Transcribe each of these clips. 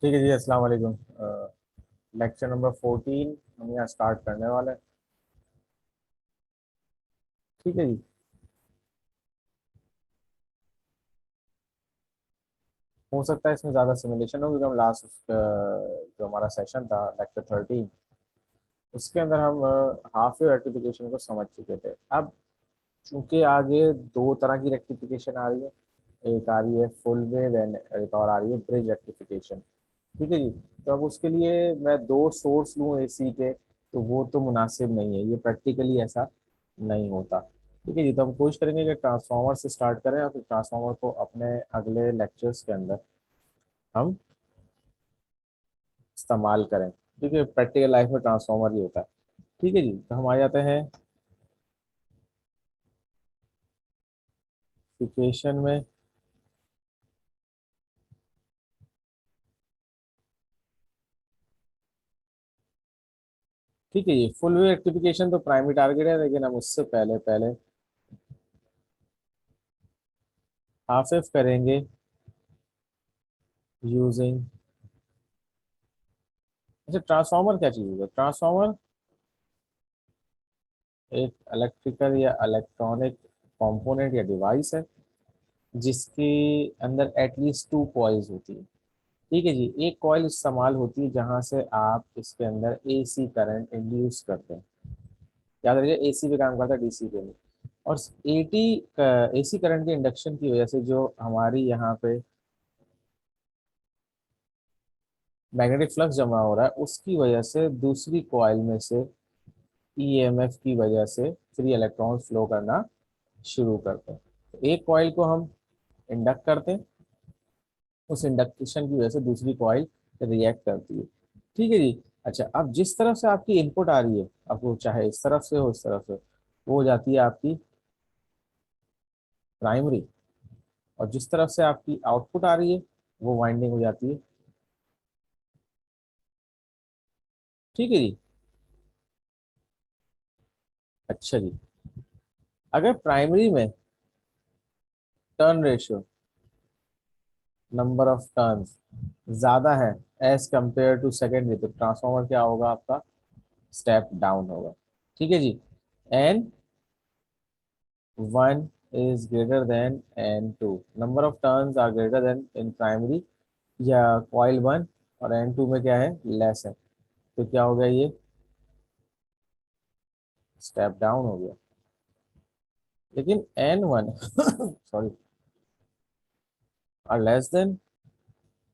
ठीक है जी, अस्सलाम वालेकुम। लेक्चर नंबर 14 हम यहाँ स्टार्ट करने वाले हैं। ठीक है जी। हो सकता है इसमें ज़्यादा सिमुलेशन हो, क्योंकि हम लास्ट जो हमारा सेशन था लेक्चर 13, उसके अंदर हम हाफ वेव रेक्टिफिकेशन को समझ चुके थे। अब चूंकि आगे दो तरह की रेक्टिफिकेशन आ रही है, एक आ रही है फुल वेव एंड एक और आ रही है ब्रिज रेक्टिफिकेशन। ठीक है जी। तो अब उसके लिए मैं दो सोर्स लूँ एसी के, तो वो तो मुनासिब नहीं है, ये प्रैक्टिकली ऐसा नहीं होता। ठीक है जी। तो हम कोशिश करेंगे कि ट्रांसफार्मर से स्टार्ट करें और फिर ट्रांसफार्मर को अपने अगले लेक्चर्स के अंदर हम इस्तेमाल करें, क्योंकि प्रैक्टिकल लाइफ में ट्रांसफार्मर ही होता है। ठीक है जी। तो हम आ जाते हैं इक्वेशन में। ठीक है जी। फुल वेव रेक्टिफिकेशन तो प्राइमरी टारगेट है, लेकिन हम उससे पहले पहले हाफ वेव करेंगे यूजिंग। अच्छा, ट्रांसफार्मर क्या चीज़ है? ट्रांसफार्मर एक इलेक्ट्रिकल या इलेक्ट्रॉनिक कंपोनेंट या डिवाइस है जिसके अंदर एटलीस्ट टू कॉइल्स होती है। ठीक है जी। एक कॉइल इस्तेमाल होती है जहां से आप इसके अंदर एसी करंट इंड्यूस करते हैं। याद रखिए, एसी पे काम करता है, डीसी पे नहीं। और एटी एसी करंट के इंडक्शन की वजह से जो हमारी यहाँ पे मैग्नेटिक फ्लक्स जमा हो रहा है, उसकी वजह से दूसरी कॉइल में से ईएमएफ की वजह से फ्री इलेक्ट्रॉन फ्लो करना शुरू करते हैं। तो एक कॉइल को हम इंडक्ट करते हैं, उस इंडक्शन की वजह से दूसरी कॉइल रिएक्ट करती है। ठीक है जी। अच्छा, अब जिस तरफ से आपकी इनपुट आ रही है, आपको चाहे इस तरफ से हो इस तरफ से, वो हो जाती है आपकी प्राइमरी। और जिस तरफ से आपकी आउटपुट आ रही है, वो वाइंडिंग हो जाती है। ठीक है जी। अच्छा जी। अगर प्राइमरी में turn ratio, number of turns ज्यादा है एज कंपेयर टू सेकेंडरी, तो ट्रांसफॉर्मर क्या होगा आपका? स्टेप डाउन होगा। ठीक है जी। N one is greater than N2, number of turns are greater than in primary या कॉइल वन, और N2 में क्या है? लेस है। तो क्या हो गया? ये स्टेप डाउन हो गया। लेकिन N1 सॉरी और लेस देन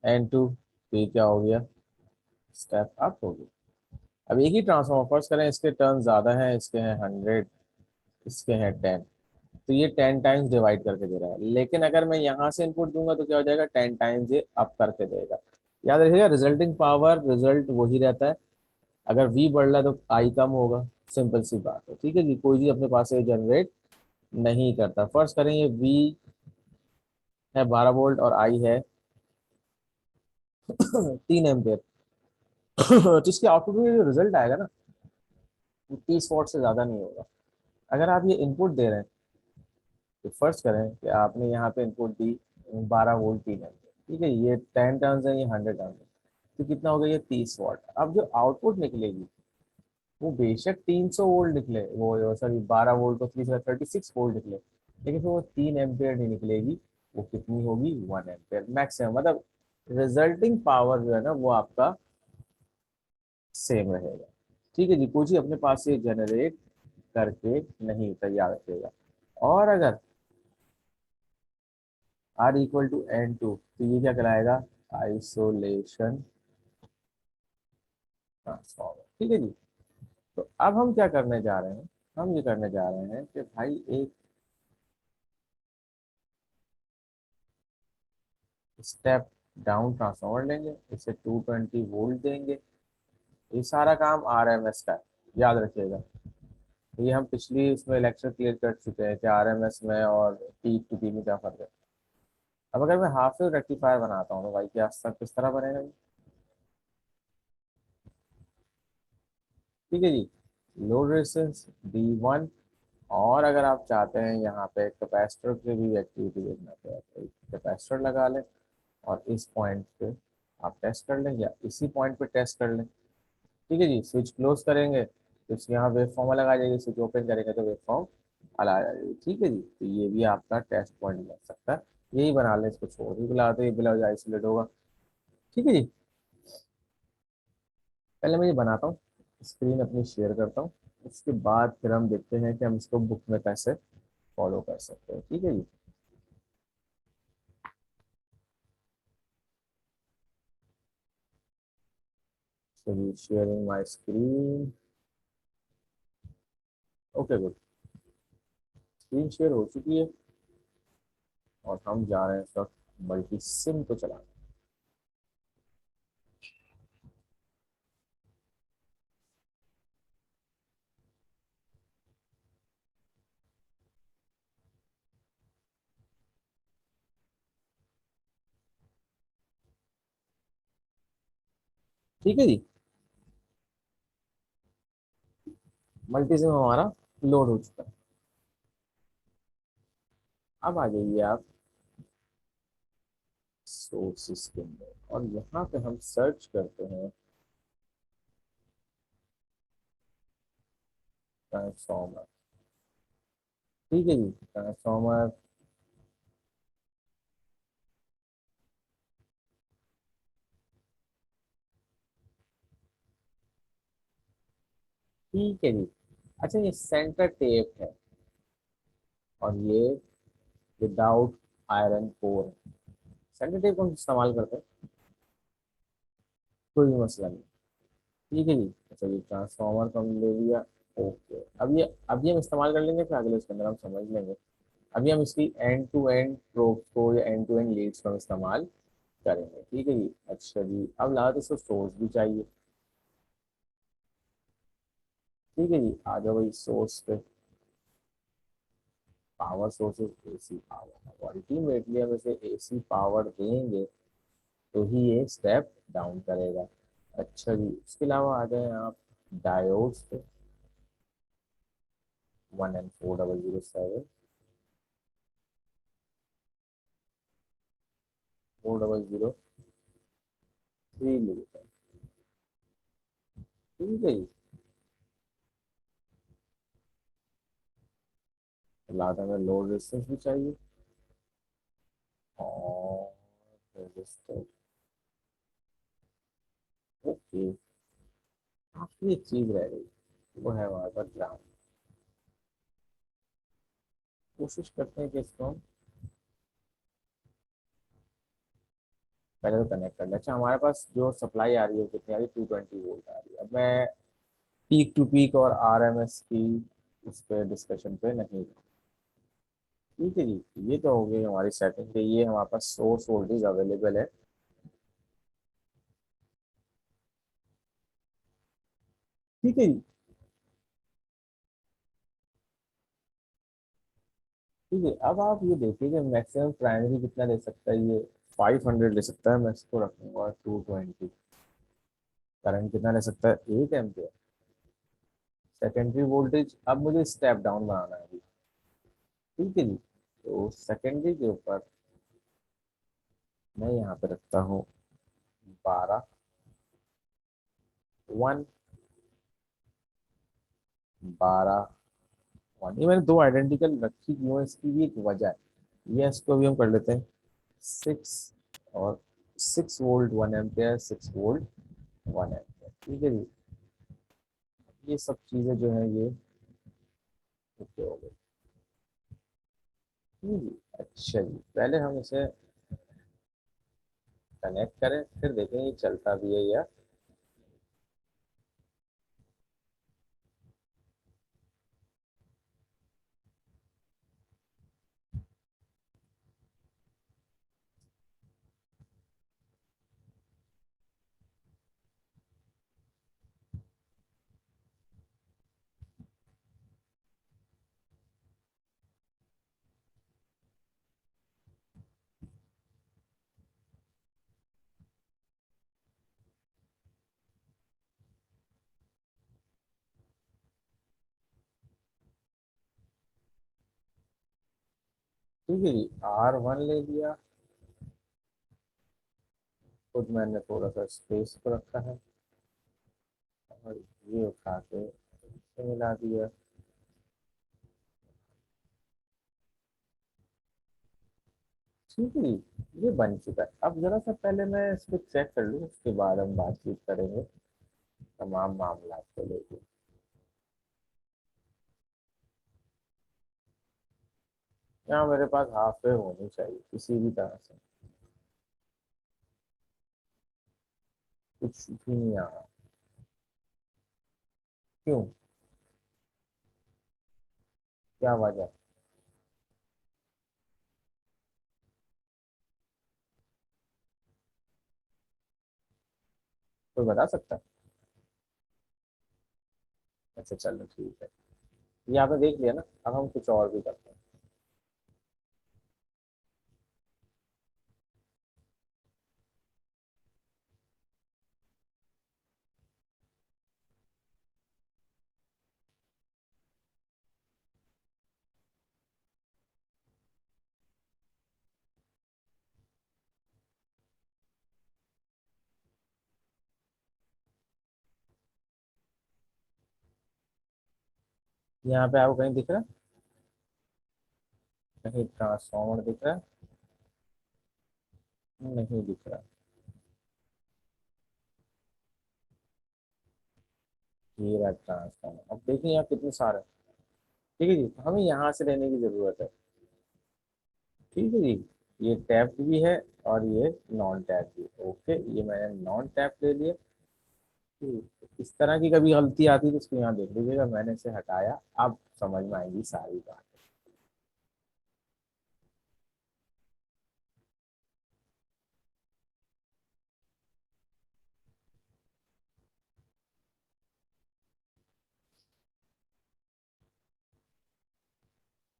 N2, तो ये क्या हो गया? स्टेप अप हो गया। अब एक ही ट्रांसफॉर्मर फर्स्ट करें, इसके टर्न ज्यादा हैं, इसके हैं 100, इसके हैं 10, तो ये 10 टाइम्स डिवाइड करके दे रहा है। लेकिन अगर मैं यहाँ से इनपुट दूंगा तो क्या हो जाएगा? 10 टाइम्स ये अप करके देगा। याद रखिएगा, रिजल्टिंग पावर रिजल्ट वही रहता है। अगर वी बढ़ रहा है तो आई कम होगा। सिंपल सी बात है। ठीक है जी। कोई चीज अपने पास से जनरेट नहीं करता। फर्स्ट करें, ये वी है 12 वोल्ट और आई है 3 एम्पियर। जिसके आउटपुट में जो रिजल्ट आएगा ना, वो 30 वॉट से ज्यादा नहीं होगा। अगर आप ये इनपुट दे रहे हैं, तो फर्स्ट करें कि आपने यहाँ पे इनपुट दी 12 वोल्ट 3 एम्पियर। ठीक है, ये 10 टर्न्स है, ये 100 टर्न्स है, तो कितना हो गया? ये 30 वॉट। अब जो आउटपुट निकलेगी वो बेशक 300 वोल्ट निकले, वो सॉरी 12 वोल्ट को 36 वोल्ट निकले, लेकिन फिर वो 3 एम्पियर नहीं निकलेगी। वो कितनी होगी? 1 एम्पियर मैक्सिमम। मतलब रिजल्टिंग पावर जो है ना, वो आपका सेम रहेगा। ठीक है जी। कोई चीज अपने पास से जनरेट करके नहीं, तैयार रखेगा। और अगर आर इक्वल टू N2, तो ये क्या कराएगा? Isolation transformer. ठीक है जी। तो अब हम क्या करने जा रहे हैं? हम ये करने जा रहे हैं कि भाई एक स्टेप डाउन ट्रांसफार्मर लेंगे, इसे 220 वोल्ट देंगे। ये सारा काम आरएमएस का है, याद रखिएगा। ये हम पिछली उसमें लेक्चर क्लियर कर चुके हैं कि आरएमएस में और पीक टू पीक में क्या फर्क है। अब अगर मैं हाफ वेव रेक्टिफायर बनाता हूँ तो भाई क्या सब किस तरह बनेगा ये? ठीक है जी। Load resistance D1। और अगर आप चाहते हैं यहाँ पे कैपेसिटर की भी एक्टिविटी देखना, तो आप एक कैपेसिटर लगा लें और इस पॉइंट पे आप टेस्ट कर लें या इसी पॉइंट पे टेस्ट कर लें। ठीक है जी, स्विच क्लोज करेंगे तो इसके यहाँ वेव फॉर्म अलग आ जाएगी, स्विच ओपन करेंगे तो वेव फॉर्म अलग आ जाएगी। ठीक है जी, तो ये भी आपका टेस्ट पॉइंट बन सकता है। यही बना लें, इसको छोड़ ही बुला तो ये ब्लाउज आइसोलेट होगा। ठीक है जी, पहले मैं ये बनाता हूँ, स्क्रीन अपनी शेयर करता हूँ, उसके बाद फिर हम देखते हैं कि हम इसको बुक में कैसे फॉलो कर सकते हैं। ठीक है जी, चलिए sharing my screen. Okay good, screen share हो चुकी है और हम जा रहे हैं इस वक्त मल्टी सिम को चलाने। ठीक है जी, मल्टी सिम हमारा लोड हो चुका है। अब आ जाइए आप सोर्सेस के अंदर और यहाँ पे हम सर्च करते हैं ट्रांसफॉर्मर। ठीक है जी, ट्रांसफॉर्मर। ठीक है जी, अच्छा ये सेंटर टेप है और ये विदाउट आयरन कोर है। सेंटर टेप को हम इस्तेमाल करते हैं, कोई मसला नहीं। ठीक है जी, अच्छा ये ट्रांसफॉर्मर को हम ले लिया। ओके, अब ये हम इस्तेमाल कर लेंगे, फिर अगले उसके अंदर हम समझ लेंगे। अभी हम इसकी एंड टू एंड प्रोब को या एंड टू एंड लीड्स को हम इस्तेमाल करेंगे। ठीक है जी, अच्छा जी, अब लागत इसको सोर्स भी चाहिए। ठीक है जी, आ जाओ भाई सोर्स पे। पावर सोर्सेज एसी पावर, और अल्टीमेटली हम इसे एसी पावर देंगे तो ही ये स्टेप डाउन करेगा। अच्छा जी, इसके अलावा आ जाए आप डायोड्स पे। 1N4007, 4003 millimetre. ठीक है जी, लादा में लोड रेजिस्टेंस भी चाहिए और रेजिस्टर। ओके, आखिरी एक चीज रह गई, वो है हमारे पास ग्राउंड। कोशिश करते हैं कि इसको हम पहले तो कनेक्ट कर लें। अच्छा, हमारे पास जो सप्लाई आ रही है कितनी आ रही है, 220 वोल्ट आ रही है। अब मैं पीक टू पीक और आरएमएस की उस पर डिस्कशन पे नहीं। ठीक है जी, ये तो हो गई हमारी सेटिंग के, ये हमारे पास सोर्स वोल्टेज अवेलेबल है। ठीक है जी, ठीक है, अब आप ये देखिए कि मैक्सिमम प्राइमरी कितना ले सकता है ये। 500 ले सकता है, मैं इसको रखूंगा 220। करंट कितना ले सकता है, 8 एम्पियर। सेकेंडरी वोल्टेज अब मुझे स्टेप डाउन बनाना है अभी। ठीक है जी, तो सेकेंडरी के ऊपर मैं यहाँ पे रखता हूँ 12, 1, 12, 1। ये मैंने दो आइडेंटिकल रखी क्यों है, इसकी भी एक वजह है। ये इसको भी हम कर लेते हैं 6 और 6 वोल्ट 1 एम्पियर, 6 वोल्ट 1 एम्पियर। ठीक है जी, ये सब चीज़ें जो है ये ओके हो गई। जी, अच्छा जी, पहले हम इसे कनेक्ट करें फिर देखें ये चलता भी है या। ठीक है जी, R1 ले लिया खुद मैंने थोड़ा सा स्पेस को रखा है और ये उठा के इसे मिला दिया। ठीक है जी, ये बन चुका है। अब जरा सा पहले मैं इसको चेक कर लूँ, उसके बाद हम बातचीत करेंगे तमाम मामला को लेके। यहाँ मेरे पास हाफ वे होनी चाहिए किसी भी तरह से। कुछ भी नहीं आ रहा। क्यों? क्या वजह? कोई बता सकता है? अच्छा चलो ठीक है। ये आपने देख लिया ना, अब हम कुछ और भी करते हैं। यहाँ पे आपको कहीं दिख रहा है? कहीं ट्रांसफॉर्मर दिख रहा है? नहीं दिख रहा। ये रहा ट्रांसफॉर्मर। अब देखिए यहाँ कितने सारे हैं। ठीक है जी, तो हमें यहाँ से लेने की जरूरत है। ठीक है जी, ये टैप भी है और ये नॉन टैप भी। ओके, ये मैंने नॉन टैप ले लिया। इस तरह की कभी गलती आती है तो इसको यहाँ देख लीजिएगा, मैंने इसे हटाया। अब समझ में आएगी सारी बात।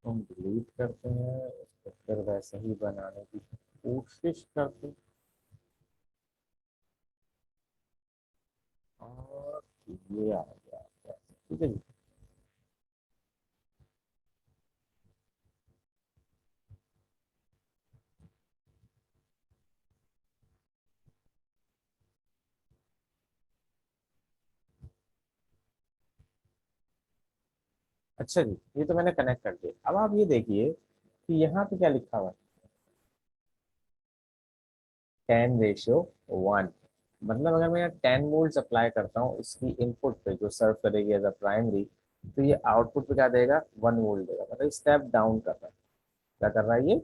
हम डिलीट करते हैं इसको, फिर वैसे ही बनाने की कोशिश करते हैं। और ये आ गया। ठीक है जी। अच्छा जी, ये तो मैंने कनेक्ट कर दिया। अब आप ये देखिए कि यहाँ पे क्या लिखा हुआ है, 10:1। मतलब अगर मैं यहाँ 10 वोल्ट अप्लाई करता हूँ इसकी इनपुट पे जो सर्व करेगी एज अ प्राइमरी, तो ये आउटपुट पे क्या देगा? 1 वोल्ट देगा। मतलब स्टेप डाउन कर रहा है। क्या कर रहा है ये?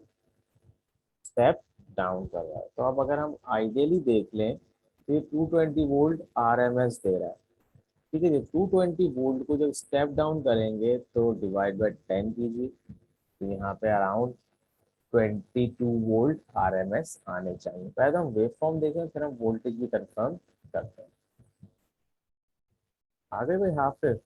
स्टेप डाउन कर रहा है। तो अब अगर हम आइडियली देख लें तो ये 220 वोल्ट RMS दे रहा है। ठीक है जी, 220 वोल्ट को जब स्टेप डाउन करेंगे तो डिवाइड बाई 10 कीजिए, तो यहाँ पे अराउंड 22 वोल्ट RMS आने चाहिए। पहले हम वेव फॉर्म देखें फिर हम वोल्टेज भी कंफर्म करते हैं। आगे भाई हाफ वेव।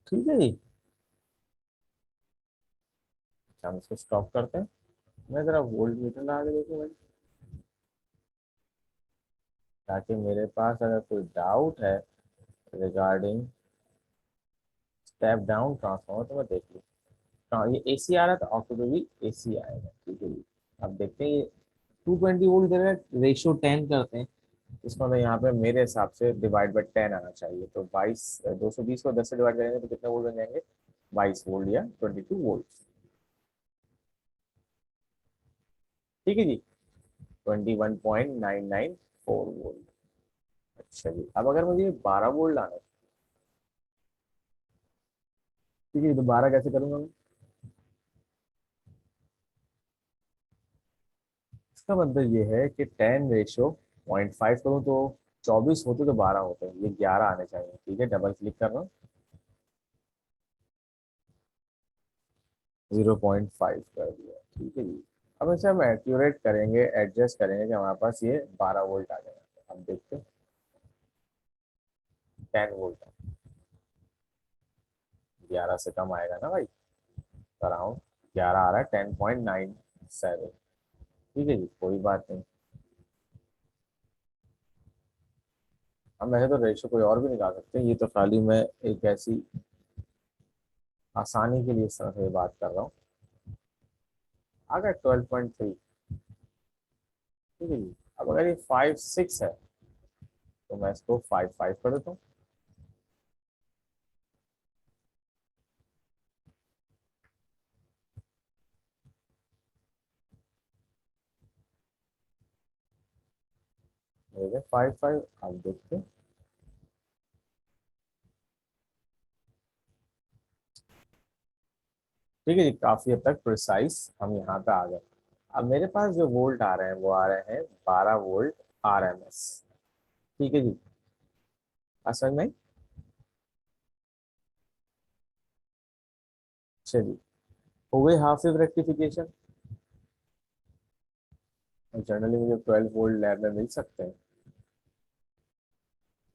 ठीक है जी, अच्छा, हम इसको स्टॉप करते हैं। मैं जरा वोल्ट मीटर लगा के देखूं भाई, ताकि मेरे पास अगर कोई डाउट है रिगार्डिंग स्टेप डाउन ट्रांसफॉर्मर तो मैं देख लूँ। हाँ, ये AC आ रहा था, आउटपुट में भी AC आएगा। ठीक है जी। अब देखते हैं ये 220 वोल्ट दे रहा है, रेशियो 10 करते हैं। इसको मतलब यहाँ पे मेरे हिसाब से डिवाइड बाई 10 आना चाहिए। तो 220 को 10 से डिवाइड करेंगे तो कितने वोल्ट बन जाएंगे? 22 वोल्ट या 22 वोल्ट। ठीक है जी, 21.994 वोल्ट। अच्छा जी, अब अगर मुझे 12 वोल्ट लाना है, ठीक है, तो 12 कैसे करूंगा मैं? इसका मतलब ये है कि 10:0.5 करूँ तो 24 होते तो 12 होते हैं, ये 11 आने चाहिए। ठीक है, डबल क्लिक कर रहा हूँ, 0.5 कर दिया। ठीक है जी। अब इसे हम एक्यूरेट करेंगे, एडजस्ट करेंगे कि हमारे पास ये 12 वोल्ट आ जाएगा। अब देखते हैं, 10 वोल्ट। 11 से कम आएगा ना भाई? अराउंड 11 आ रहा है, 10.97। ठीक है जी, कोई बात नहीं। हम वैसे तो रेशो कोई और भी निकाल सकते हैं, ये तो खाली मैं एक ऐसी आसानी के लिए इस तरह से बात कर रहा हूँ। आ गया 12.3। ठीक है जी। अब अगर ये 5.6 है तो मैं इसको 5.5 कर देता हूँ। हो गया 5.5। आप देखते हैं। ठीक है जी, काफी हद तक प्रिसाइज हम यहाँ पे आ गए। अब मेरे पास जो वोल्ट आ रहे हैं वो आ रहे हैं 12 वोल्ट RMS। ठीक है जी। समझ में आई? चलिए, हो गई हाफ वेव रेक्टिफिकेशन। जनरली मुझे 12 वोल्ट लैब में मिल सकते हैं।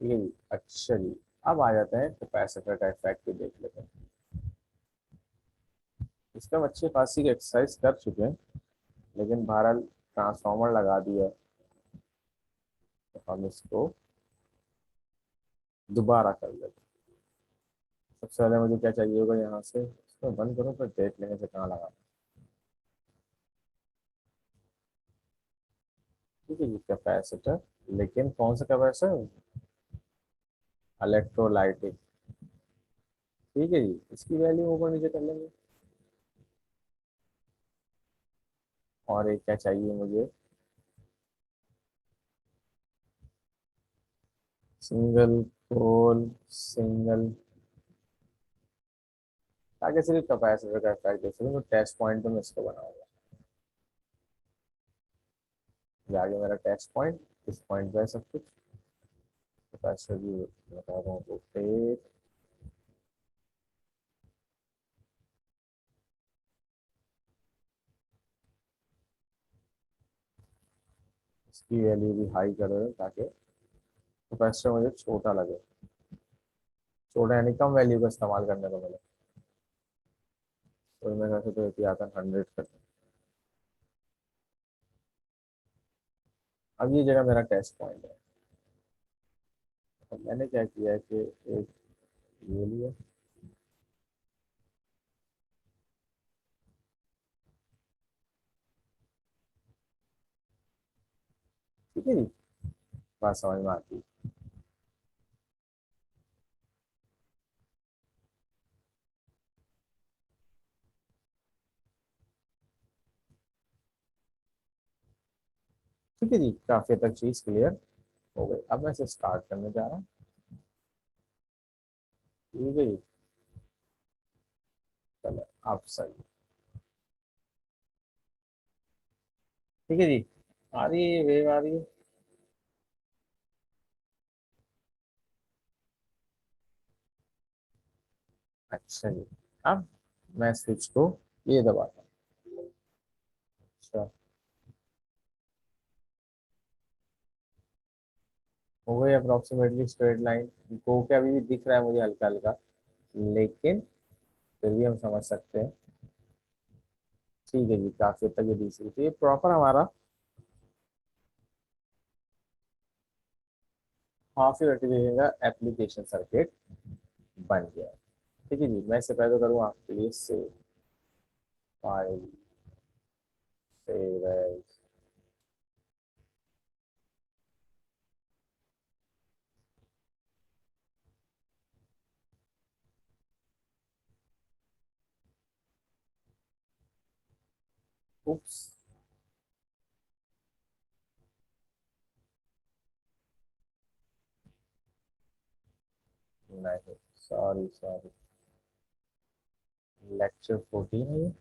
ठीक है जी। अच्छा जी। अब आ जाते हैं कैपेसिटर का इफेक्ट भी देख लेते हैं। इसका हम अच्छी खासी एक्सरसाइज कर चुके हैं, लेकिन बहरहाल ट्रांसफार्मर लगा दिया है, तो हम इसको दोबारा कर लेते हैं। सबसे पहले मुझे क्या चाहिए होगा, यहाँ से इसको बंद करो फिर देख लेंगे से कहाँ लगा। ठीक है जी, कैपेसिटर। लेकिन कौन सा कैपेसिटर? इलेक्ट्रोलाइटिक। ठीक है जी, इसकी वैल्यू ऊपर नीचे कर लेंगे। और एक क्या चाहिए मुझे? Single pole, single. ताकि सिर्फ कैपेसिटर का इफेक्ट देख सकूँ, तो टेस्ट पॉइंट पे मैं इसको बनाऊंगा। ये आ गया मेरा टेस्ट पॉइंट। इस पॉइंट पे है सब कुछ। कैपेसिटर भी बता रहा हूँ रोटेट। इसकी वैल्यू भी हाई कर रहे हैं ताकि कैपेसिटर मुझे छोटा लगे। छोटा यानी कम वैल्यू का इस्तेमाल करने को मिले। तो मैं कैसे तो एहतियातन 100 कर। अब ये जगह मेरा टेस्ट पॉइंट है। तो मैंने क्या किया है कि एक ये लिया। ठीक है जी, बात समझ में आती है। ठीक है जी, काफी हद तक चीज क्लियर हो गई। अब मैं इसे स्टार्ट करने जा रहा हूँ। ठीक है जी। चलो, आप सही। ठीक है जी। आ रही है वेव, आ रही है। अच्छा जी। अब मैं स्विच को ये दबाता हूँ। अच्छा, हो गई अप्रोक्सीमेटली स्ट्रेट लाइन। गो के अभी भी दिख रहा है मुझे हल्का हल्का, लेकिन फिर भी हम समझ सकते हैं। ठीक है जी, काफी हद तक ये दूसरी, तो ये प्रॉपर हमारा हाफ रेक्टिफिकेशन का एप्लीकेशन सर्किट बन गया है। ठीक है जी, मैं इससे पहले करूँ आपके लिए सेव फाइल, सेव एज। उप्स, नहीं, सॉरी सॉरी। लेक्चर 14 है ये।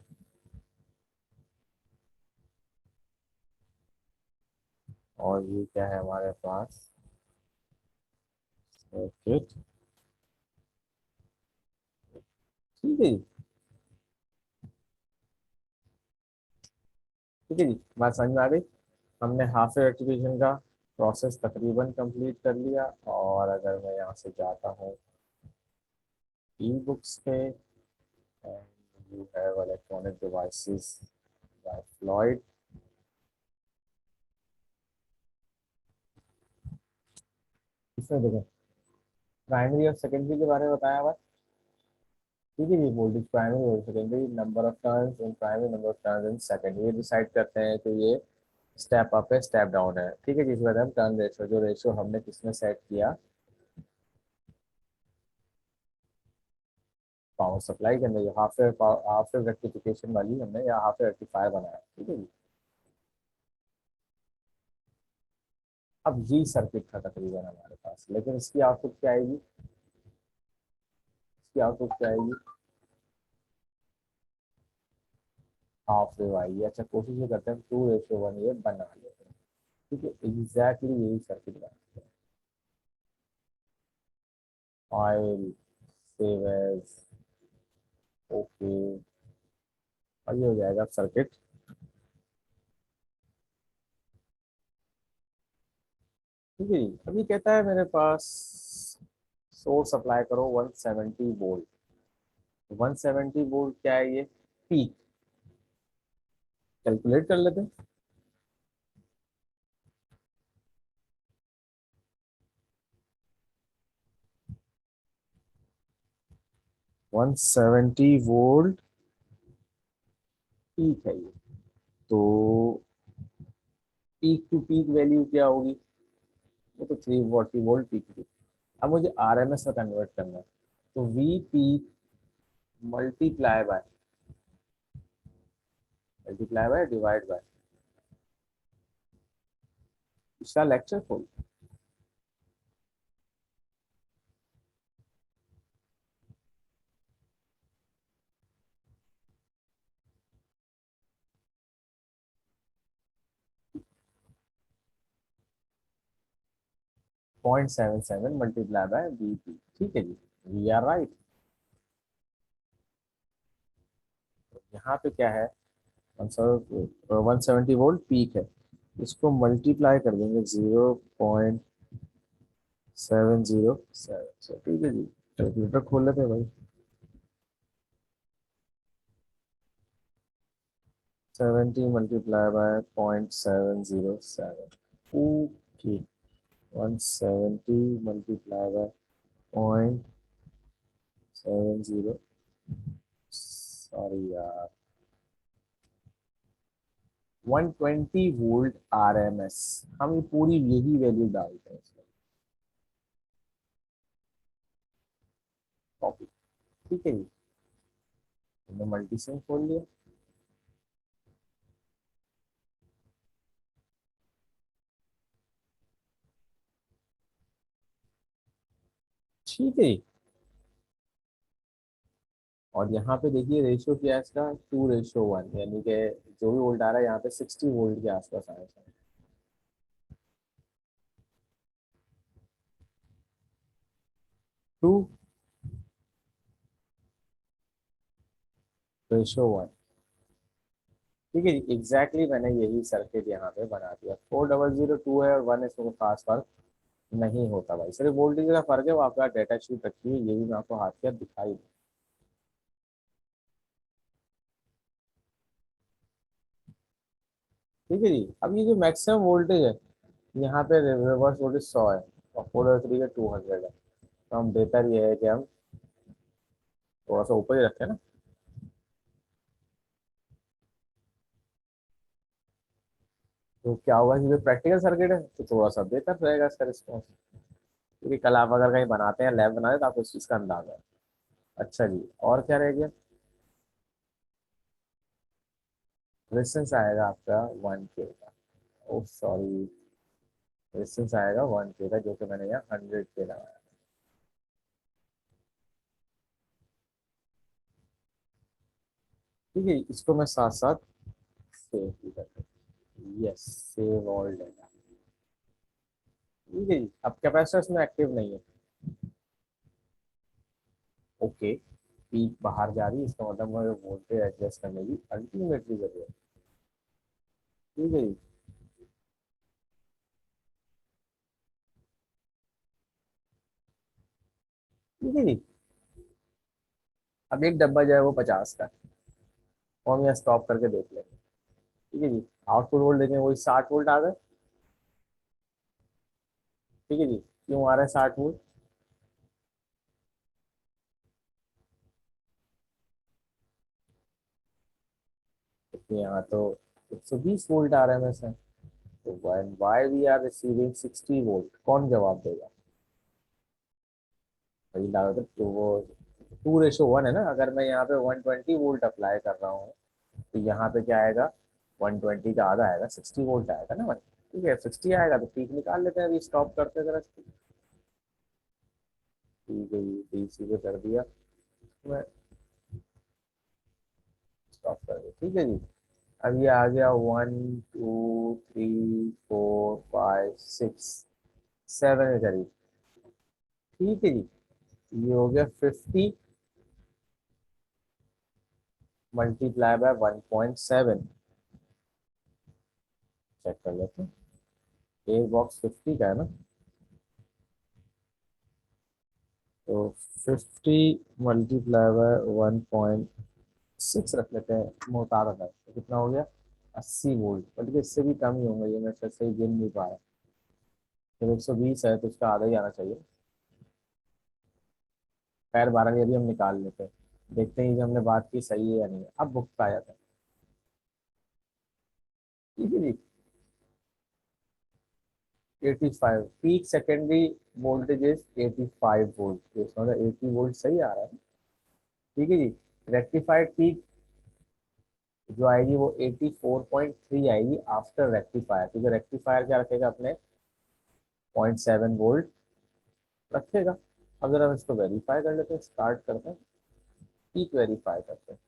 और ये क्या है हमारे पास? सर्किट। ठीक है जी। ठीक है जी, बात समझ में आ गई। हमने हाफ रेक्टिफिकेशन का प्रोसेस तकरीबन कंप्लीट कर लिया। और अगर मैं यहाँ से जाता हूँ ई बुक्स पे, and you have electronic devices by Floyd, इसमें देखो, प्राइमरी और सेकेंडरी के बारे में बताया हुआ है। ठीक है जी, वोल्टेज प्राइमरी और secondary, number of turns in primary, number of turns in secondary, ये डिसाइड करते हैं कि ये स्टेप अप है स्टेप डाउन है। ठीक है जी, इसके बाद हम टर्न रेशो, जो रेशो हमने किसमें सेट किया, पावर सप्लाई के अंदर, ये हाफ वेव रेक्टिफिकेशन वाली हमने, या हाफ वेव रेक्टिफायर बनाया। ठीक है जी। अब ये सर्किट था तकरीबन हमारे पास, लेकिन इसकी आउटपुट क्या आएगी, इसकी आउटपुट क्या आएगी, हाफ वेव आएगी। अच्छा, कोशिश ये करते हैं 2:1 ये बना लेते हैं। ठीक है, एग्जैक्टली यही सर्किट बनाते हैं। ऑयल, सेव एज, ओके, और ये हो जाएगा सर्किट। ठीक है जी, अभी कहता है मेरे पास सोर्स अप्लाई करो 170 वोल्ट। 170 वोल्ट क्या है ये, पीक, कैलकुलेट कर लेते हैं। 170 वोल्ट पीक है ये, तो पीक टू पीक वैल्यू क्या होगी, वो तो 340 वोल्ट पीक टू। अब मुझे आरएमएस में कन्वर्ट करना है, तो V peak multiply by divide by, पिछला लेक्चर खोल। 0.77 मल्टीप्लाई बाय वी पी। ठीक है जी, वी आर राइट। यहाँ पे क्या है, 170 वोल्ट पीक है, इसको मल्टीप्लाई कर देंगे 0.707। ठीक है जी, कैलकुलेटर खोल लेते हैं भाई। 70 multiply by 0.707, okay. 170 multiply by 0.70, sorry यार, 120 वोल्ट आरएमएस। हम ये पूरी यही वैल्यू डालते हैं इसमें, कॉपी। ठीक है जी, हमने मल्टीसिम खोल लिया। ठीक है, और यहाँ पे देखिए रेशियो क्या है इसका, 2:1, यानी कि जो भी वोल्ट आ रहा है यहाँ पे 60 वोल्ट के आसपास आया है। 2:1। ठीक है जी, एग्जैक्टली मैंने यही सर्किट यहाँ पे बना दिया। 4002 है और 1 इसमें कोई खास फर्क नहीं होता भाई, सिर्फ वोल्टेज का फर्क है, वो आपका डेटा शीट रखी है, ये भी मैं आपको हाथ के दिखाई दूँ। ठीक है जी, अब ये जो मैक्सिमम वोल्टेज है, यहाँ पे रिवर्स वोल्टेज 100 है और 403 का 200 है, तो हम बेहतर ये है कि हम थोड़ा सा ऊपर ही रखें ना, तो क्या होगा कि प्रैक्टिकल सर्किट है तो थोड़ा सा बेहतर रहेगा इसका रिस्पॉन्स, क्योंकि कल आप अगर कहीं बनाते हैं, लैब बनाते हैं, तो आपको इस चीज़ का अंदाजा है। अच्छा जी, और क्या रह गया, रेजिस्टेंस आएगा आपका 1K का, ओ सॉरी, रेजिस्टेंस आएगा 1K का, जो कि मैंने यहाँ 100K लगाया। ठीक है, इसको मैं साथ साथ सेव भी कर दूँ, यस, सेव ऑल डेटा। ठीक है जी, अब कैपेसिटर इसमें एक्टिव नहीं है, ओके। पीक बाहर जा रही है, इसका मतलब मुझे वोल्टेज एडजस्ट करने की अल्टीमेटली जरूरत है। ठीक है जी, ठीक है जी। अब एक डब्बा जो है वो 50 का है, वो हम यहाँ स्टॉप करके देख लेंगे। ठीक है जी, आउटपुट वोल्ट देखें, वही 60 वोल्ट आ गए। ठीक है जी, क्यों आ रहा है 60 वोल्ट? क्योंकि यहाँ तो 120 वोल्ट आ रहा है वैसे। तो why we are receiving 60 volt, कौन जवाब देगा? वही लागत है तो वो 2:1 है ना। अगर मैं यहाँ पे 120 वोल्ट अप्लाई कर रहा हूँ तो यहाँ पे क्या आएगा? 120 का आधा आएगा, 60 वोल्ट आएगा ना भाई। ठीक है, 60 आएगा तो पीक निकाल लेते हैं, अभी स्टॉप करते हैं जरा। ठीक है जी, डीसी पे कर दिया मैं, स्टॉप कर दिया। ठीक है जी। अब ये आ गया 1 2 3 4 5 6 7 के करीब। ठीक है जी। ये हो गया 50 मल्टीप्लाई बाय 1.7। चेक कर लेते हैं। एक बॉक्स 50 का है ना, तो 50 मल्टीप्लाई बाय 1.6 रख लेते हैं मोटा रखा है, तो कितना हो गया? 80 वोल्ट। बल्कि इससे भी कम ही होंगे, ये मैं सही गिन नहीं पा रहा। जब 120 है तो उसका आधा ही आना चाहिए। खैर 12 भी हम निकाल लेते हैं, देखते हैं कि जो हमने बात की सही है या नहीं है। अब बुक आ जाता है। ठीक है जी। 85 peak secondary voltage is 85 volt, तो इसका मतलब 80 वोल्ट सही आ रहा है। ठीक है जी। रेक्टिफाइड पीक जो आएगी वो 84.3 आएगी आफ्टर रेक्टिफायर, क्योंकि रेक्टिफायर क्या रखेगा अपने? 0.7 वोल्ट रखेगा। अब जरा हम इसको वेरीफाई कर लेते हैं, स्टार्ट करते हैं, पीक वेरीफाई करते हैं।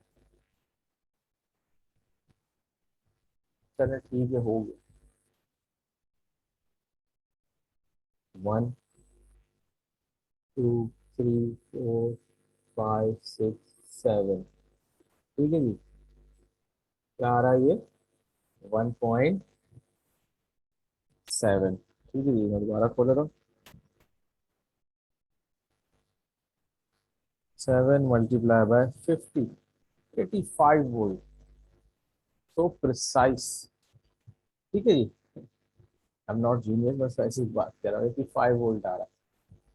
चलिए ठीक है, हो गया। 1 2 3 4 5 6 7। ठीक है जी। क्या आ रहा है ये? 1.7। ठीक है जी, मैं दोबारा खोल रहा हूँ। 7 multiply by 50, 85 volt. So precise. ठीक है जी। आई एम नॉट जीनियस, बस ऐसी बात कर रहा हूँ। 85 वोल्ट आ रहा है।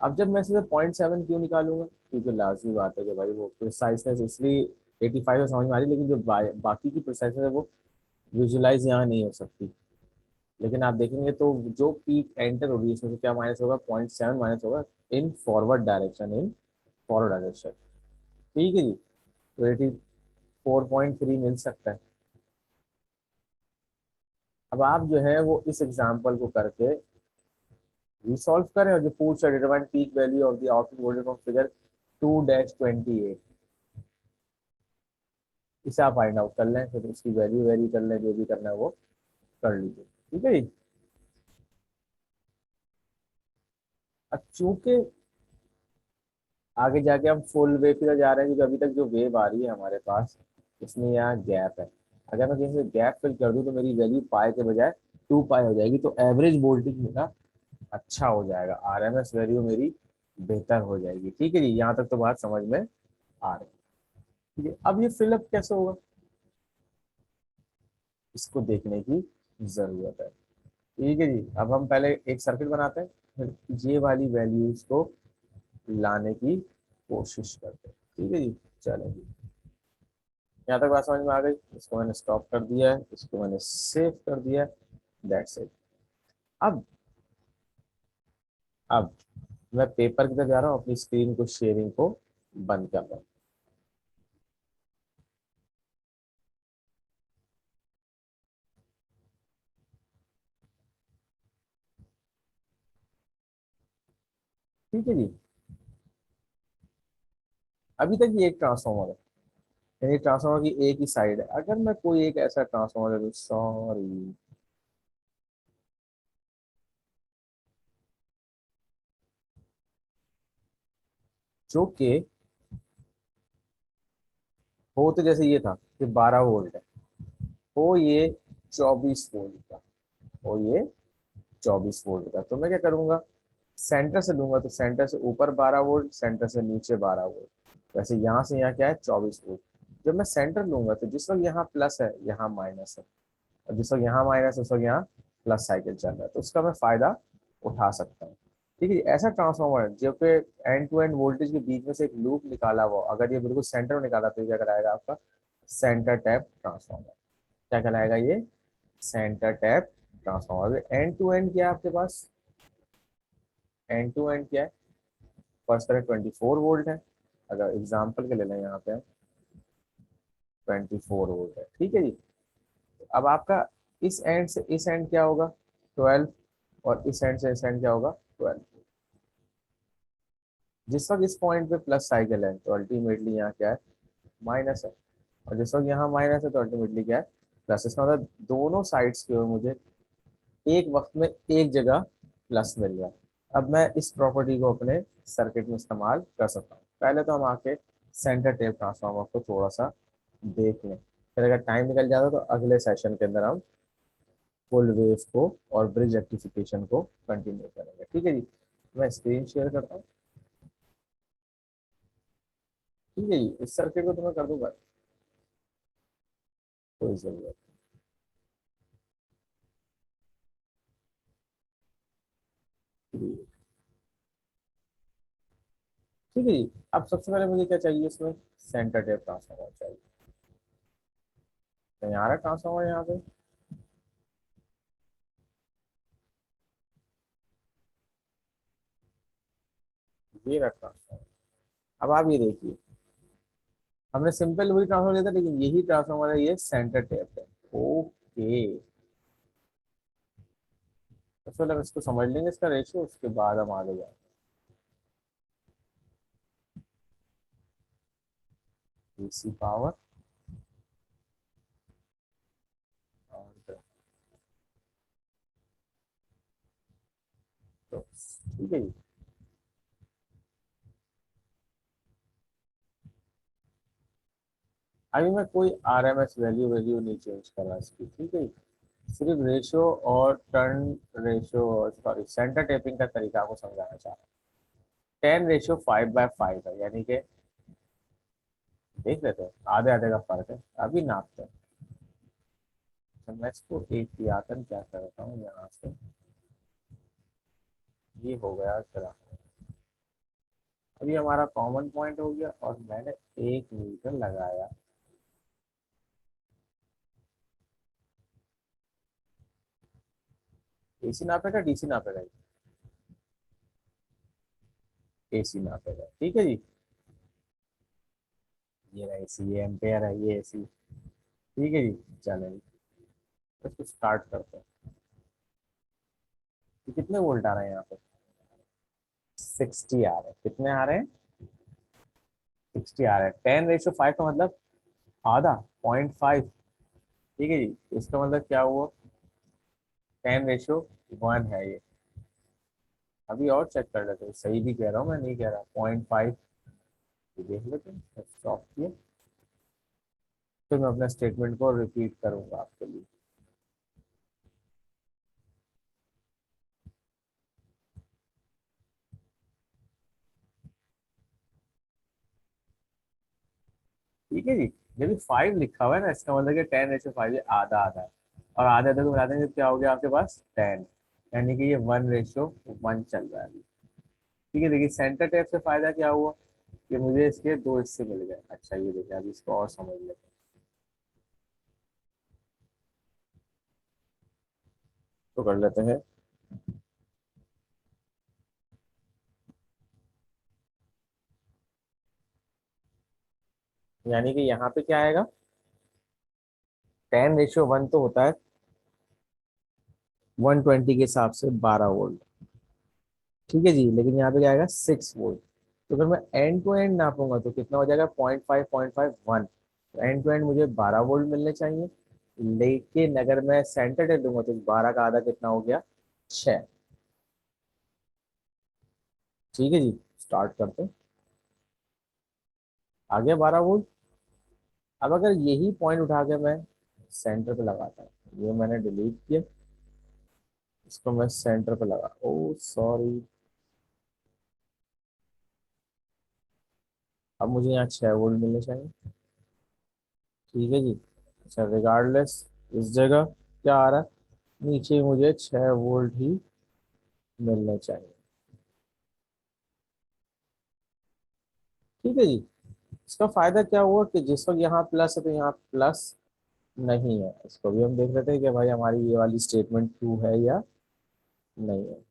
अब जब मैं इसे 0.7 क्यों निकालूंगा? क्योंकि लाजमी बात है कि भाई वो प्रिसाइसनेस इसलिए 85 में समझ में आ रही है, लेकिन जो बाकी की प्रिसाइसनेस है वो विजुलाइज यहाँ नहीं हो सकती। लेकिन आप देखेंगे तो जो पीक एंटर होगी इसमें से क्या माइनस होगा? 0.7 माइनस होगा in forward direction, in forward direction. ठीक है जी। तो 84.3 मिल सकता है। अब आप जो है वो इस एग्जाम्पल को करके रिसॉल्व करें, और जो पूछ रहा determine peak value of the output voltage from figure 2-28, इसे आप फाइंड आउट कर लें, फिर उसकी वैल्यू वेरी कर लें, जो भी करना है वो कर लीजिए। ठीक है जी। अब चूंकि आगे जाके हम फुल वेव की तरफ जा रहे हैं, क्योंकि अभी तक जो वेव आ रही है हमारे पास इसमें यहाँ गैप है। अगर मैं कहीं से गैप फिल कर दूं तो मेरी वैल्यू पाई के बजाय 2 पाई हो जाएगी, तो एवरेज वोल्टेज मेरा अच्छा हो जाएगा, आरएमएस वैल्यू मेरी बेहतर हो जाएगी। ठीक है जी, यहाँ तक तो बात समझ में आ रही है। ठीक है, अब ये फिलअप कैसे होगा इसको देखने की जरूरत है। ठीक है जी। अब हम पहले एक सर्किट बनाते हैं, फिर ये वाली वैल्यूज को लाने की कोशिश करते हैं। ठीक है जी। चलेंगे। यहाँ तक बात समझ में आ गई। इसको मैंने स्टॉप कर दिया है, इसको मैंने सेव कर दिया है। That's it. अब अब मैं पेपर की तरफ जा रहा हूँ, अपनी स्क्रीन को शेयरिंग को बंद कर रहा हूँ। ठीक है जी। अभी तक ये एक ट्रांसफॉर्मर है, यानी ट्रांसफार्मर की एक ही साइड है। अगर मैं कोई एक ऐसा ट्रांसफार्मर है, सॉरी, जो कि हो तो जैसे ये था कि 12 वोल्ट है, हो ये 24 वोल्ट का, हो ये 24 वोल्ट का, तो मैं क्या करूंगा? सेंटर से लूंगा तो सेंटर से ऊपर 12 वोल्ट, सेंटर से नीचे 12 वोल्ट। वैसे यहाँ से यहाँ क्या है? 24 वोल्ट। जब मैं सेंटर लूंगा तो जिस वक्त यहाँ प्लस है यहाँ माइनस है, और जिस वक्त यहाँ माइनस है उस वक्त यहाँ प्लस साइकिल चल रहा है, तो उसका मैं फायदा उठा सकता हूँ। ठीक है, ऐसा ट्रांसफार्मर है जो पे एंड टू एंड वोल्टेज के बीच में से एक लूप निकाला हुआ, अगर ये बिल्कुल सेंटर में निकाला तो ये क्या कराएगा आपका सेंटर टैप ट्रांसफार्मर। क्या कहलाएगा ये centre tap transformer. End to end क्या है आपके पास, एंड टू एंड क्या है, फर्स्ट करें 24 वोल्ट है, अगर एग्जाम्पल के ले लें यहाँ पे 24 वोल्ट है, ठीक है जी। अब आपका इस एंड से इस एंड क्या होगा 12, और इस एंड से इस एंड क्या होगा 12। जिस वक्त इस पॉइंट पे प्लस साइकिल है तो अल्टीमेटली यहाँ क्या है माइनस है, और जिस वक्त यहाँ माइनस है तो अल्टीमेटली क्या है प्लस। इसका मतलब दोनों साइड्स के ओर मुझे एक वक्त में एक जगह प्लस मिल गया। अब मैं इस प्रॉपर्टी को अपने सर्किट में इस्तेमाल कर सकता हूँ। पहले तो हम आके सेंटर टेप ट्रांसफार्मर को थोड़ा सा देख लें, फिर अगर टाइम निकल जाता तो अगले सेशन के अंदर हम फुल वेव को और ब्रिज रेक्टिफिकेशन को कंटिन्यू करेंगे, ठीक है जी। मैं स्क्रीन शेयर करता हूँ, ठीक है जी। इस सर्किट को तो मैं कर दूंगा, कोई जरूरत नहीं। ठीक है जी। अब सबसे पहले मुझे क्या चाहिए इसमें सेंटर टेप ट्रांसफार्मर चाहिए। तो यहाँ रहा ट्रांसफार्मर, यहाँ पे ये रहा ट्रांसफार्मर। अब आप ये देखिए, हमने सिंपल वही ट्रांसफार्मर लिया था लेकिन यही ट्रांसफार्मर है, ये सेंटर टेप है। ओके, तो फिर हम इसको समझ लेंगे इसका रेशियो, उसके बाद हम आगे जाएंगे। एसी पावर और तो ठीक है जी। अभी मैं कोई आरएमएस वैल्यू वैल्यू नहीं चेंज कर रहा इसकी, ठीक है जी। सिर्फ रेशियो और turn ratio, sorry centre tapping का तरीका आपको समझाना चाह रहा हूँ। 10:5/5 है, यानी कि देख लेते हैं आधे आधे का फर्क है, अभी नापते हैं। तो मैं इसको एक यातन क्या करता हूँ यहाँ से, ये हो गया चला। अभी हमारा कॉमन पॉइंट हो गया और मैंने 1 मीटर लगाया। एसी नापेगा डीसी नापेगा, एसी नापेगा, ठीक है जी। ये रहा एसी, ये एम्पेयर है, ये एसी, ठीक है जी। चलें इसको स्टार्ट करते हैं। तो कितने वोल्ट आ रहे हैं यहाँ पे 60 आ रहे हैं, कितने आ रहे हैं 60 आ रहे हैं। 10:5 का मतलब आधा 0.5, ठीक है जी। इसका मतलब क्या हुआ 10:1 है ये। अभी और चेक कर लेते हैं, सही भी कह रहा हूँ मैं, नहीं कह रहा 0.5। देख लेते हैं स्टॉप किए, फिर मैं अपना स्टेटमेंट को रिपीट करूंगा आपके लिए। ठीक है जी। जब 5 लिखा हुआ है ना, इसका मतलब कि 10:5 ये आधा आधा है, और आधे आधे को मिला देंगे तो क्या हो गया आपके पास 10, यानी कि ये 1:1 चल रहा है अभी। ठीक है, देखिए सेंटर टेप से फायदा क्या हुआ कि मुझे इसके दो हिस्से मिल गए। अच्छा ये देखिए, अभी इसको और समझ लेते हैं, तो कर लेते हैं। यानी कि यहाँ पे क्या आएगा 10:1 तो होता है 120 के हिसाब से 12 वोल्ट, ठीक है जी। लेकिन यहाँ पे क्या आएगा 6 वोल्ट। तो अगर मैं एंड टू एंड नापूंगा तो कितना हो जाएगा 0.5 एंड टू एंड मुझे 12 वोल्ट मिलने चाहिए। लेकिन अगर मैं सेंटर टेप लूंगा तो 12 का आधा कितना हो गया 6, ठीक है जी। स्टार्ट करते हैं, आ गया 12 वोल्ट। अब अगर यही पॉइंट उठा के मैं सेंटर पे लगाता हूँ, ये मैंने डिलीट किया, इसको मैं सेंटर पे लगा, ओ सॉरी, अब मुझे यहाँ 6 वोल्ट मिलने चाहिए, ठीक है जी। अच्छा रिगार्डलेस इस जगह क्या आ रहा है, नीचे मुझे 6 वोल्ट ही मिलने चाहिए। ठीक है जी। इसका फायदा क्या हुआ कि जिस वक्त यहाँ प्लस है तो यहाँ प्लस नहीं है। इसको भी हम देख लेते हैं कि भाई हमारी ये वाली स्टेटमेंट ट्रू है या नहीं है।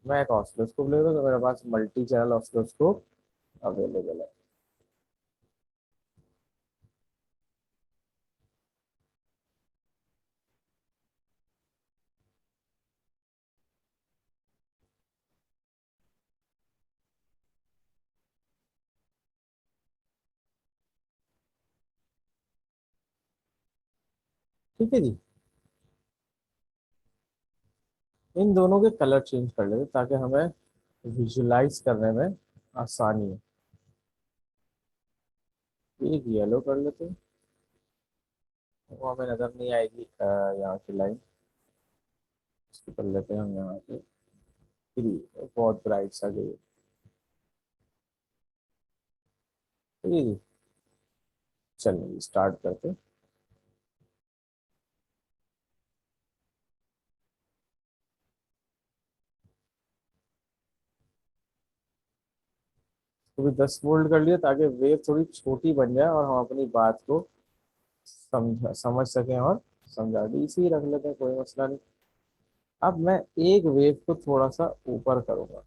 मैं एक ऑसिलोस्कोप ले रहा हूँ तो मेरे पास मल्टी चैनल ऑसिलोस्कोप अवेलेबल है। ठीक है जी। इन दोनों के कलर चेंज कर लेते ताकि हमें विजुलाइज करने में आसानी हो। एक येलो कर लेते हैं, वो हमें नजर नहीं आएगी यहाँ की लाइन। इसको कर लेते हैं हम यहाँ पे ग्रीन, बहुत ब्राइट सा ग्रीन। ठीक है जी। चलिए स्टार्ट करते हैं। तो भी 10 वोल्ट कर लिया ताकि वेव थोड़ी छोटी बन जाए और हम अपनी बात को समझ सकें और समझा दी इसी रख लेते हैं, कोई मसला नहीं। अब मैं एक वेव को थोड़ा सा ऊपर करूंगा।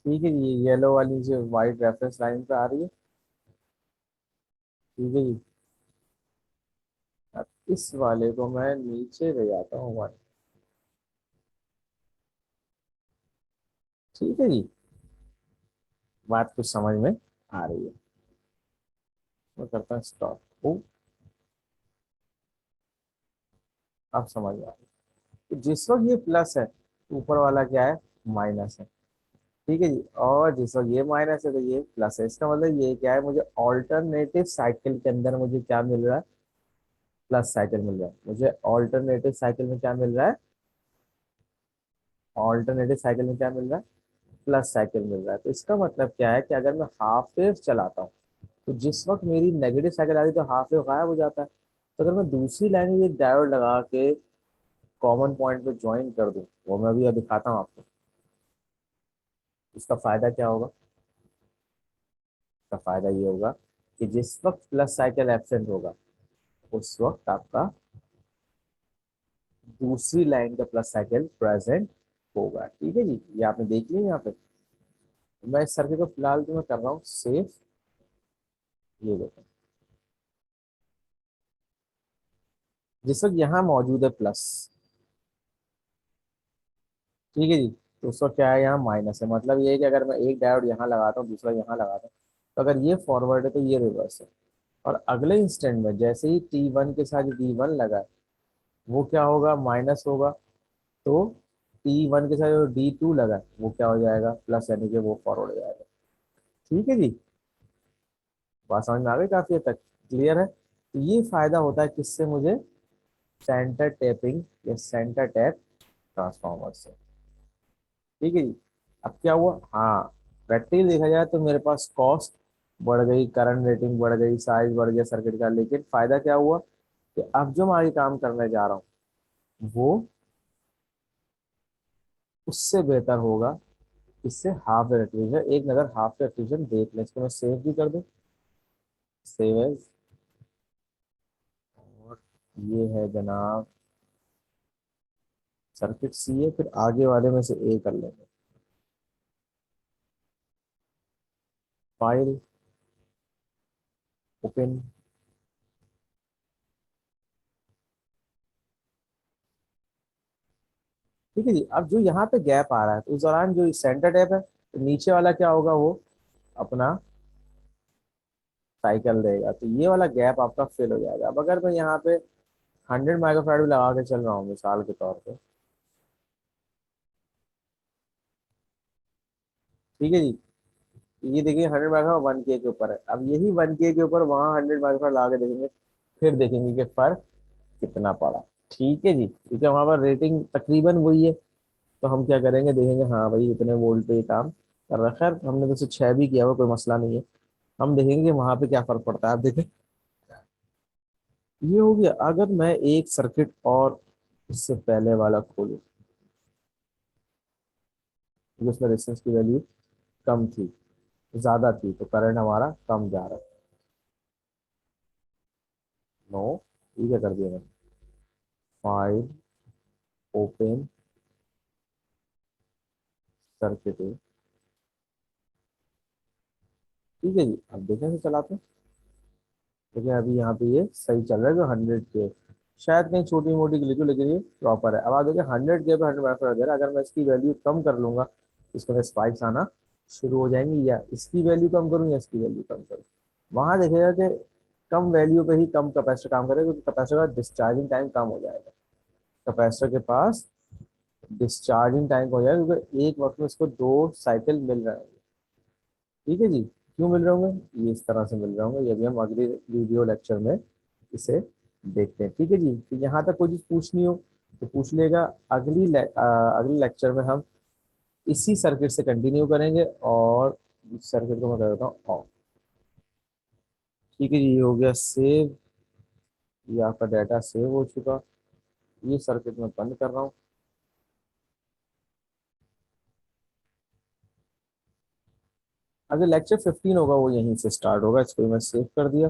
ठीक है जी, ये येलो वाली जो वाइट रेफरेंस लाइन पे आ रही है। ठीक है जी। अब इस वाले को मैं नीचे ले जाता हूँ वन। ठीक है जी। बात कुछ समझ में आ रही है। मैं करता हूँ स्टॉप। ओ, अब समझ में आ रही है। तो जिस वक्त ये प्लस है, ऊपर वाला क्या है, माइनस है। ठीक है जी। और जिस वक्त ये माइनस है तो ये प्लस है। इसका मतलब ये क्या है, मुझे ऑल्टरनेटिव साइकिल के अंदर मुझे क्या मिल रहा है, प्लस साइकिल मिल रहा है। मुझे ऑल्टरनेटिव साइकिल में क्या मिल रहा है, ऑल्टरनेटिव साइकिल में क्या मिल रहा है, प्लस साइकिल मिल रहा है। तो इसका मतलब क्या है कि अगर मैं हाफ वेव चलाता हूँ तो जिस वक्त मेरी नेगेटिव साइकिल आ रही है तो हाफ वेव गायब हो जाता है। तो अगर मैं दूसरी लाइन में ये डायोड लगा के कॉमन पॉइंट पे ज्वाइन कर दूं, वो मैं अभी दिखाता हूँ आपको। इसका फायदा क्या होगा, इसका फायदा ये होगा कि जिस वक्त प्लस साइकिल एब्सेंट होगा उस वक्त आपका दूसरी लाइन का प्लस साइकिल प्रेजेंट होगा। ठीक है जी, ये आपने देख लिया यहाँ पे। मैं इस सर्किट को फिलहाल तो मैं कर रहा हूँ सेफ। ये देखो, जिस वक्त यहाँ मौजूद है प्लस, ठीक है जी, तो उसका क्या है, यहाँ माइनस है। मतलब ये है कि अगर मैं एक डायोड यहाँ लगाता हूँ दूसरा यहाँ लगाता हूँ तो अगर ये फॉरवर्ड है तो ये रिवर्स है। और अगले इंस्टेंट में जैसे ही T1 के साथ D1 लगा है, वो क्या होगा, माइनस होगा। तो T1 के साथ जो D2 लगा है वो क्या हो जाएगा, प्लस, यानी कि वो फॉरवर्ड हो जाएगा। ठीक है जी। बात समझ में आ गई काफी हद तक, क्लियर है। तो ये फायदा होता है किससे, मुझे सेंटर टैपिंग या सेंटर टैप ट्रांसफार्मर से। ठीक है जी। अब क्या हुआ, हाँ, प्रैक्टिकली देखा जाए तो मेरे पास कॉस्ट बढ़ गई, करंट रेटिंग बढ़ गई, साइज बढ़ गया सर्किट का, लेकिन फायदा क्या हुआ कि अब जो मैं आगे काम करने जा रहा हूँ वो उससे बेहतर होगा। इससे हाफ रेटिंग है, एक नज़र हाफ रेटिंग देख लें। इसको मैं सेव भी कर दूं, सेव एज। और ये है जनाब सर्किट सी है, फिर आगे वाले में से ए कर लेंगे, फाइल, ओपन। ठीक है जी। अब जो यहाँ पे गैप आ रहा है तो उस दौरान जो सेंटर टैप है तो नीचे वाला क्या होगा, वो अपना साइकिल देगा, तो ये वाला गैप आपका फिल हो जाएगा। अब अगर मैं यहाँ पे 100 माइक्रोफैराड भी लगा के चल रहा हूँ मिसाल के तौर पे, ठीक है जी, ये देखिए 100 माइक्रोफैराड 1K के ऊपर है। अब यही 1K के ऊपर वहाँ 100 माइक्रोफैराड लगा के देखेंगे, फिर देखेंगे कि फर्क कितना पड़ा। ठीक है जी, क्योंकि वहाँ पर रेटिंग तकरीबन वही है। तो हम क्या करेंगे, देखेंगे हाँ भाई इतने वोल्ट पे ये काम कर रहा है। खैर हमने तो 6 भी किया हुआ, कोई मसला नहीं है। हम देखेंगे वहां पे क्या फर्क पड़ता है। आप देखें, ये हो गया। अगर मैं एक सर्किट और इससे पहले वाला खोलूं, जिसमें रेजिस्टेंस की वैल्यू कम थी, ज्यादा थी, तो करंट हमारा कम जा रहा है। नो, ये क्या कर दिया मैंने, फाइल ओपन सर्किट, ठीक है जी। अब देखें से चलाते हैं। लेकिन अभी यहाँ पे ये सही चल रहा है, जो 100 के, शायद कहीं छोटी मोटी ग्लिच हो, लेकिन ये प्रॉपर है। अब आप देखिए 100 के पे 100 दे रहा है। अगर मैं इसकी वैल्यू कम कर लूंगा, इसमें स्पाइक्स आना शुरू हो जाएंगी, या इसकी वैल्यू कम करूँ या इसकी वैल्यू कम करूँ, वहां देखेगा कि कम वैल्यू पे ही कम कैपेसिटर काम करेगा, क्योंकि कैपेसिटर का डिस्चार्जिंग टाइम कम हो जाएगा। कैपेसिटर के पास डिस्चार्जिंग टाइम हो जाएगा, क्योंकि एक वक्त में इसको 2 साइकिल मिल रहे हैं। ठीक है जी। क्यों मिल रहे होंगे, ये इस तरह से मिल रहे होंगे, ये भी हम अगले वीडियो लेक्चर में इसे देखते हैं। ठीक है जी। तो यहाँ तक कोई चीज़ पूछनी हो तो पूछ लेगा। अगले लेक्चर में हम इसी सर्किट से कंटिन्यू करेंगे, और इस सर्किट को मैं कर देता हूँ ऑफ। ठीक है जी, ये हो गया सेव, ये आपका डाटा सेव हो चुका। ये सर्किट मैं बंद कर रहा हूँ। अगर लेक्चर 15 होगा वो यहीं से स्टार्ट होगा। इसको मैं सेव कर दिया,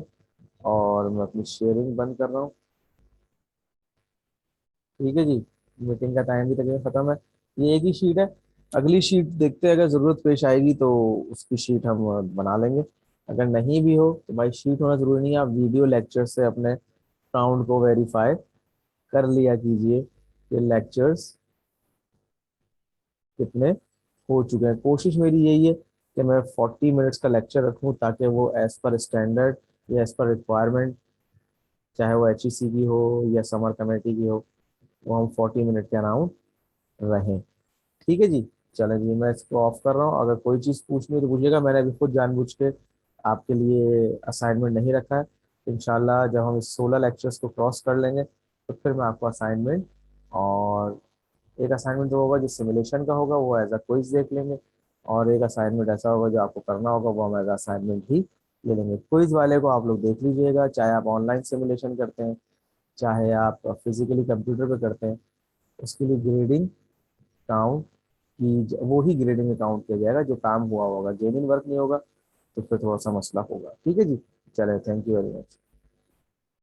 और मैं अपनी शेयरिंग बंद कर रहा हूँ। ठीक है जी। मीटिंग का टाइम भी तकरीबन खत्म है। ये एक ही शीट है। अगली शीट देखते हैं, अगर जरूरत पेश आएगी तो उसकी शीट हम बना लेंगे। अगर नहीं भी हो तो भाई, शीट होना जरूरी नहीं है। आप वीडियो लेक्चर से अपने काउंट को वेरीफाई कर लिया कीजिए कि लेक्चर्स कितने हो चुके हैं। कोशिश मेरी यही है कि मैं 40 मिनट्स का लेक्चर रखूं, ताकि वो एज पर स्टैंडर्ड या एज पर रिक्वायरमेंट, चाहे वो HEC की हो या समर कमेटी की हो, वो हम 40 मिनट के अराउंड रहें। ठीक है जी। चलें जी, मैं इसको ऑफ कर रहा हूँ। अगर कोई चीज़ पूछनी हो तो पूछिएगा। मैंने अभी खुद जानबूझ के आपके लिए असाइनमेंट नहीं रखा है। इंशाल्लाह जब हम इस 16 लेक्चर्स को क्रॉस कर लेंगे, तो फिर मैं आपको असाइनमेंट, और एक असाइनमेंट जो होगा जो सिमुलेशन का होगा वो एज अ क्विज देख लेंगे, और एक असाइनमेंट ऐसा होगा जो आपको करना होगा, वो हम एज असाइनमेंट ही ले लेंगे। क्विज वाले को आप लोग देख लीजिएगा, चाहे आप ऑनलाइन सिमुलेशन करते हैं, चाहे आप फिजिकली कंप्यूटर पे करते हैं, उसके लिए ग्रेडिंग काउंट वो ही ग्रेडिंग में काउंट किया जाएगा जो काम हुआ होगा। जेन्युइन वर्क नहीं होगा तो फिर थोड़ा सा मसला होगा। ठीक है जी। चले, थैंक यू वेरी मच।